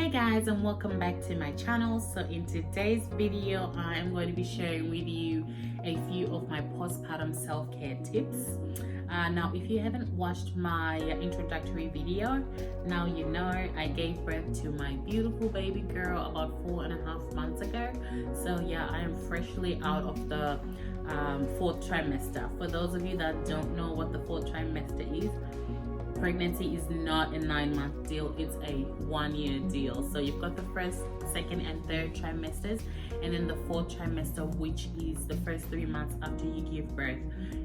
Hi guys, and welcome back to my channel. So in today's video I am going to be sharing with you a few of my postpartum self-care tips. Now if you haven't watched my introductory video, now you know I gave birth to my beautiful baby girl about 4.5 months ago. So yeah, I am freshly out of the fourth trimester. For those of you that don't know what the fourth trimester is, pregnancy is not a 9-month deal, it's a 1-year deal. So you've got the first, second and third trimesters, and then the fourth trimester, which is the first 3 months after you give birth.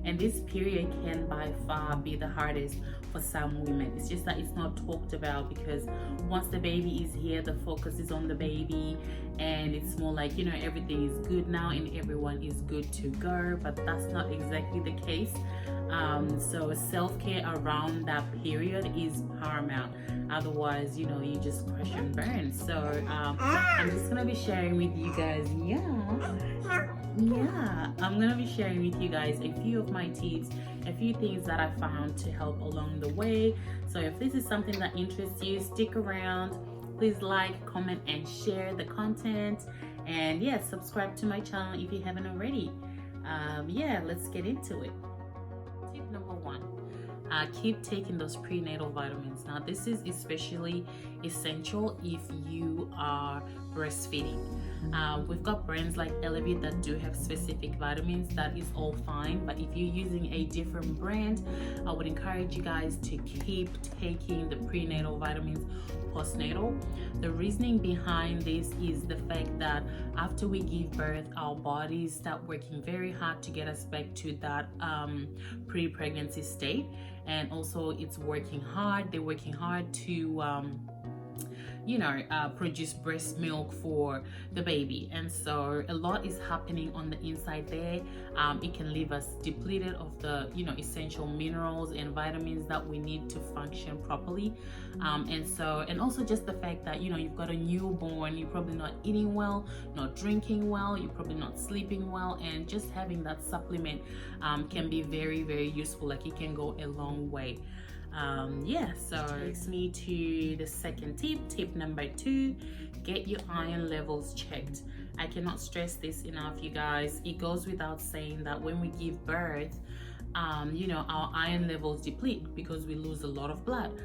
And this period can by far be the hardest for some women. It's just that it's not talked about, because once the baby is here, the focus is on the baby, and it's more like, you know, everything is good now and everyone is good to go, but that's not exactly the case. So self-care around that period is paramount. Otherwise, you know, you just crash and burn. So I'm just gonna be sharing with you guys, I'm gonna be sharing with you guys a few of my tips, a few things that I found to help along the way. So if this is something that interests you, stick around. Please like, comment and share the content, and yeah, subscribe to my channel if you haven't already. Let's get into it. Tip number 1, keep taking those prenatal vitamins. Now this is especially essential if you are breastfeeding. We've got brands like Elevate that do have specific vitamins. That is all fine, but if you're using a different brand, I would encourage you guys to keep taking the prenatal vitamins postnatal. The reasoning behind this is the fact that after we give birth, our bodies start working very hard to get us back to that pre-pregnancy state, and also it's working hard. They're working hard to produce breast milk for the baby, and so a lot is happening on the inside there. It can leave us depleted of the essential minerals and vitamins that we need to function properly, and also just the fact that you've got a newborn, you're probably not eating well, not drinking well, you're probably not sleeping well, and just having that supplement can be very, very useful. Like, it can go a long way. So takes me to the second tip number 2. Get your iron levels checked. I cannot stress this enough, you guys. It goes without saying that when we give birth, our iron levels deplete because we lose a lot of blood.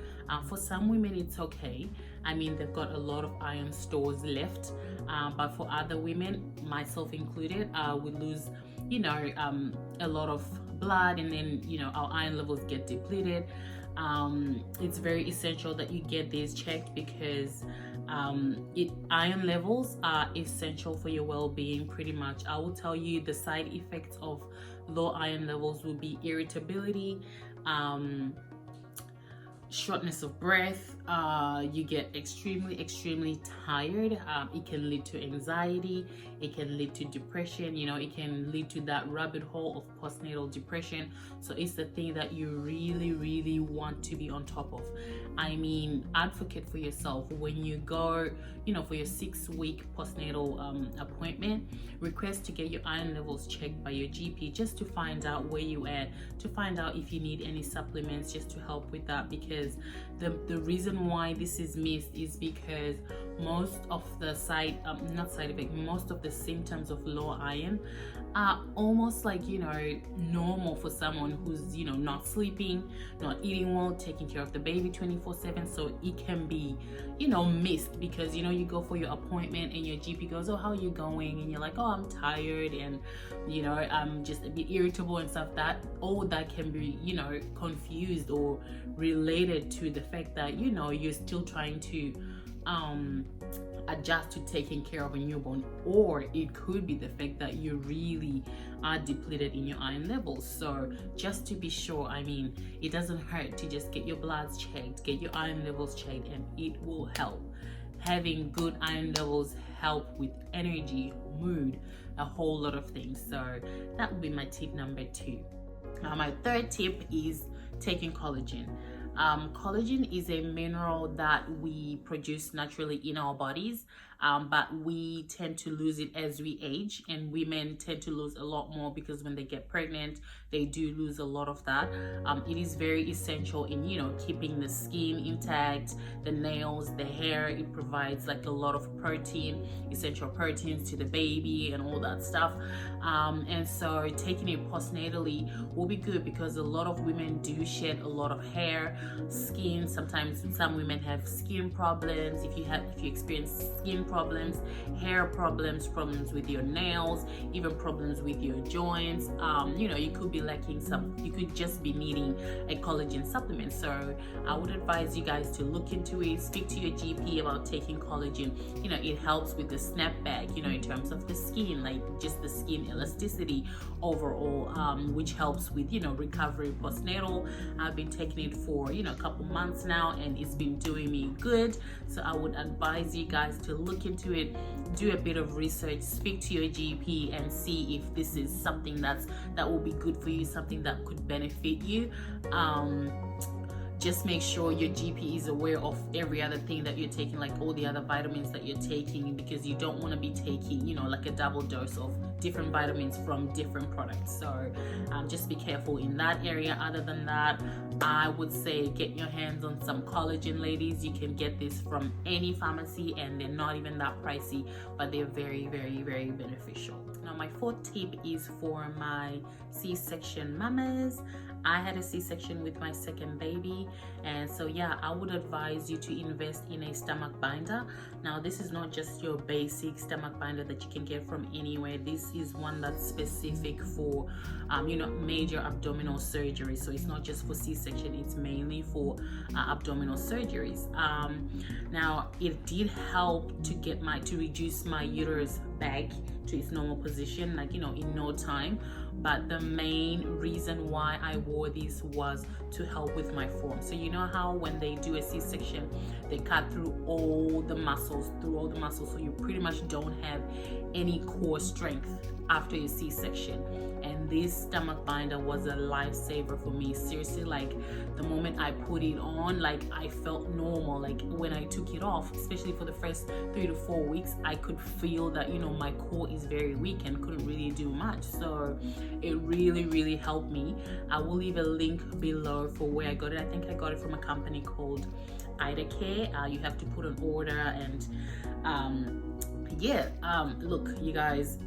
For some women it's okay, I mean, they've got a lot of iron stores left, but for other women, myself included, we lose a lot of blood, and then our iron levels get depleted. It's very essential that you get these checked, because iron levels are essential for your well-being. Pretty much, I will tell you, the side effects of low iron levels will be irritability, shortness of breath, you get extremely tired. It can lead to anxiety, it can lead to depression, it can lead to that rabbit hole of postnatal depression. So it's the thing that you really want to be on top of. I mean, advocate for yourself. When you go for your 6-week postnatal appointment, request to get your iron levels checked by your GP, just to find out where you at, to find out if you need any supplements just to help with that. Because the reason why this is missed is because most of the most of the symptoms of low iron are almost like normal for someone who's not sleeping, not eating well, taking care of the baby 24/7. So it can be missed, because you go for your appointment and your GP goes, "Oh, how are you going?" and you're like, "Oh, I'm tired, and I'm just a bit irritable," and stuff. That all that can be confused or related to the fact that you're still trying to adjust to taking care of a newborn, or it could be the fact that you really are depleted in your iron levels. So just to be sure, I mean, it doesn't hurt to just get your bloods checked, get your iron levels checked, and it will help. Having good iron levels help with energy, mood, a whole lot of things. So that would be my tip number 2. My third tip is taking collagen. Collagen is a mineral that we produce naturally in our bodies. but we tend to lose it as we age, and women tend to lose a lot more because when they get pregnant, they do lose a lot of that. It is very essential in, you know, keeping the skin intact, the nails, the hair. It provides like a lot of protein, essential proteins to the baby and all that stuff. And so taking it postnatally will be good because a lot of women do shed a lot of hair, skin. Sometimes some women have skin problems. If you experience skin problems, hair problems, problems with your nails, even problems with your joints, you know, you could be lacking you could just be needing a collagen supplement. So I would advise you guys to look into it, speak to your GP about taking collagen. You know, it helps with the snapback, you know, in terms of the skin, like just the skin elasticity overall, which helps with, you know, recovery postnatal. I've been taking it for, you know, a couple months now, and it's been doing me good. So I would advise you guys to look into it, do a bit of research, speak to your GP, and see if this is something that will be good for you, something that could benefit you. Just make sure your GP is aware of every other thing that you're taking, like all the other vitamins that you're taking, because you don't want to be taking, you know, like a double dose of different vitamins from different products. So just be careful in that area. Other than that, I would say get your hands on some collagen, ladies. You can get this from any pharmacy, and they're not even that pricey, but they're very, very, very beneficial. Now, my fourth tip is for my C-section mamas. I had a C-section with my second baby, and so yeah, I would advise you to invest in a stomach binder. Now, this is not just your basic stomach binder that you can get from anywhere. This is one that's specific for you know, major abdominal surgery. So it's not just for C-section, it's mainly for abdominal surgeries. Now, it did help to reduce my uterus back to its normal position, like, you know, in no time. But the main reason why I wore this was to help with my form. So you know how when they do a C-section, they cut through all the muscles, so you pretty much don't have any core strength after your C-section. And this stomach binder was a lifesaver for me. Seriously, like the moment I put it on, like I felt normal. Like when I took it off, especially for the first 3 to 4 weeks, I could feel that, you know, my core is very weak and couldn't really do much. So it really, really helped me. I will leave a link below for where I got it. I think I got it from a company called Care. You have to put an order, and look, you guys,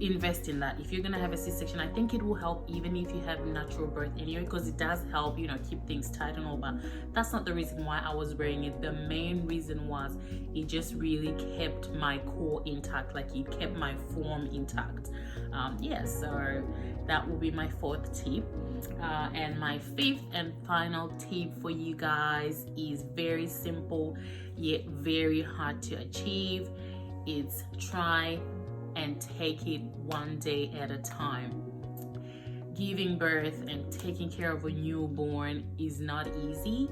invest in that. If you're gonna have a C-section, I think it will help even if you have natural birth anyway, because it does help, you know, keep things tight and all. But that's not the reason why I was wearing it. The main reason was it just really kept my core intact, like it kept my form intact. So that will be my fourth tip. And my fifth and final tip for you guys is very simple yet very hard to achieve. It's try and take it one day at a time. Giving birth and taking care of a newborn is not easy,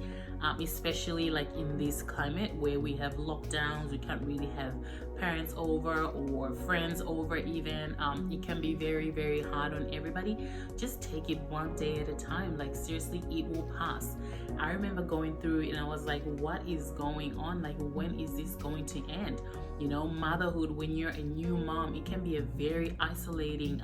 especially like in this climate where we have lockdowns. We can't really have parents over or friends over even. It can be very, very hard on everybody. Just take it one day at a time. Like seriously, it will pass. I remember going through it and I was like, what is going on? Like, when is this going to end? You know, motherhood, when you're a new mom, it can be a very isolating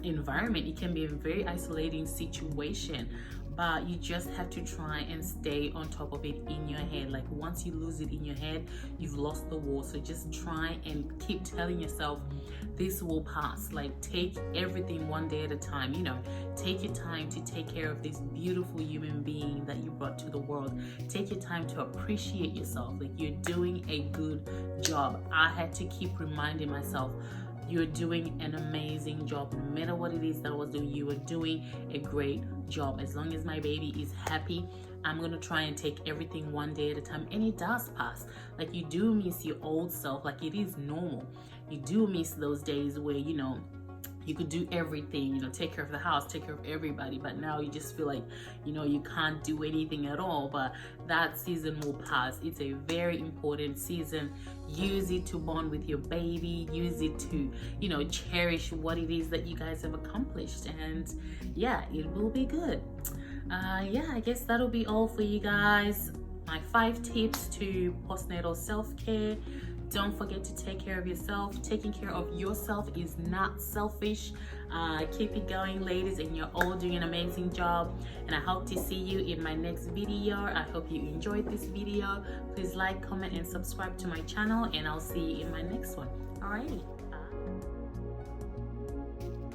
environment. It can be a very isolating situation, but you just have to try and stay on top of it in your head. Like once you lose it in your head, you've lost the war. So just try and keep telling yourself this will pass. Like take everything one day at a time. You know, take your time to take care of this beautiful human being that you brought to the world. Take your time to appreciate yourself. Like you're doing a good job. I had to keep reminding myself, you're doing an amazing job. No matter what it is that I was doing, you were doing a great job. As long as my baby is happy, I'm going to try and take everything one day at a time. And it does pass. Like you do miss your old self. Like it is normal. You do miss those days where, you know, you could do everything, you know, take care of the house, take care of everybody, but now you just feel like, you know, you can't do anything at all. But that season will pass. It's a very important season. Use it to bond with your baby. Use it to, you know, cherish what it is that you guys have accomplished. And yeah, it will be good. I guess that'll be all for you guys. my 5 tips to postnatal self-care. Don't forget to take care of yourself. Taking care of yourself is not selfish. Keep it going, ladies, and you're all doing an amazing job. And I hope to see you in my next video. I hope you enjoyed this video. Please like, comment, and subscribe to my channel, and I'll see you in my next one. Alrighty, bye.